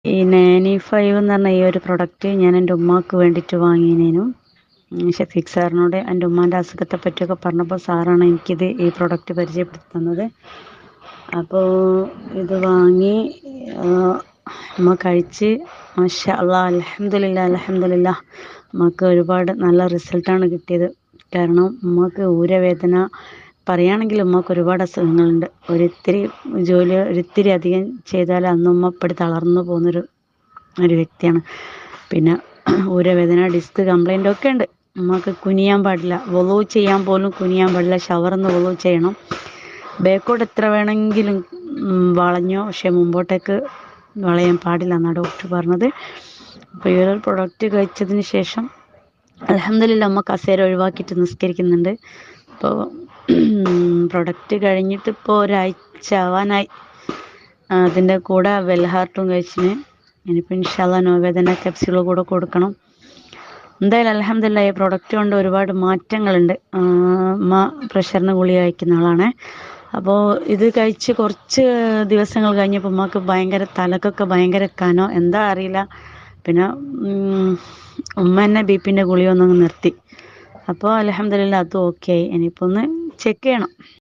ഈ നാനി 5 എന്ന് പറഞ്ഞ ഈ ഒരു പ്രൊഡക്റ്റ് ഞാൻ എൻ്റെ ഉമ്മാക്ക് വേണ്ടിയിട്ട് വാങ്ങിയതിനും ഷഫീഖ് സാറിനോട് എൻ്റെ ഉമ്മാൻ്റെ അസുഖത്തെ പറ്റിയൊക്കെ പറഞ്ഞപ്പോൾ സാറാണ് ഈ പ്രൊഡക്റ്റ് പരിചയപ്പെടുത്തി തന്നത്. അപ്പോൾ ഇത് വാങ്ങി ഉമ്മ കഴിച്ച് മാഷാ അല്ലാ അൽഹംദുലില്ലാ ഉമ്മക്ക് ഒരുപാട് നല്ല റിസൾട്ടാണ് കിട്ടിയത്. കാരണം ഉമ്മക്ക് ഊരവേദന പറയുകയാണെങ്കിൽ ഉമ്മക്ക് ഒരുപാട് അസുഖങ്ങളുണ്ട്. ഒരിത്തിരി അധികം ചെയ്താൽ അന്ന് ഉമ്മ ഇപ്പടി തളർന്നു പോകുന്നൊരു വ്യക്തിയാണ്. പിന്നെ ഊരവേദന, ഡിസ്ക് കംപ്ലൈൻ്റ് ഒക്കെ ഉണ്ട്. ഉമ്മക്ക് കുനിയാൻ പാടില്ല, വുളു ചെയ്യാൻ പോലും കുനിയാൻ പാടില്ല, ഷവറിന്ന് വുളു ചെയ്യണം. ബാക്കോട്ട് എത്ര വേണമെങ്കിലും വളഞ്ഞോ, പക്ഷെ മുമ്പോട്ടേക്ക് വളയാൻ പാടില്ല എന്നാണ് ഡോക്ടർ പറഞ്ഞത്. അപ്പോൾ ഈ ഒരു പ്രൊഡക്റ്റ് കഴിച്ചതിന് ശേഷം അൽഹംദുലില്ലാ അമ്മ കസേര ഒഴിവാക്കിയിട്ട് നിസ്കരിക്കുന്നുണ്ട്. അപ്പോൾ പ്രൊഡക്റ്റ് കഴിഞ്ഞിട്ട് ഇപ്പോൾ ഒരാഴ്ച ആവാനായി. അതിൻ്റെ കൂടെ വെൽഹാർട്ടും കഴിച്ചിന്. ഇനിയിപ്പോൾ ഇൻഷാ അല്ലാ നോവേദന ക്യാപ്സ്യൂൾ കൂടെ കൊടുക്കണം. എന്തായാലും അൽഹംദുലില്ലാ ഈ പ്രൊഡക്റ്റ് കൊണ്ട് ഒരുപാട് മാറ്റങ്ങളുണ്ട്. അമ്മ പ്രഷറിന് ഗുളിക കഴിക്കുന്ന ആളാണ്. അപ്പോൾ ഇത് കഴിച്ച് കുറച്ച് ദിവസങ്ങൾ കഴിഞ്ഞപ്പോൾ ഉമ്മക്ക് തലക്കൊക്കെ ഭയങ്കര കനോ എന്താ അറിയില്ല. പിന്നെ ഉമ്മ തന്നെ ബിപിൻ്റെ ഗുളിക ഒന്നങ്ങ് നിർത്തി. അപ്പോൾ അൽഹംദുലില്ലാ അതും ഓക്കെ ആയി. ഇനിയിപ്പോൾ ഒന്ന് ചെക്ക് ചെയ്യണം.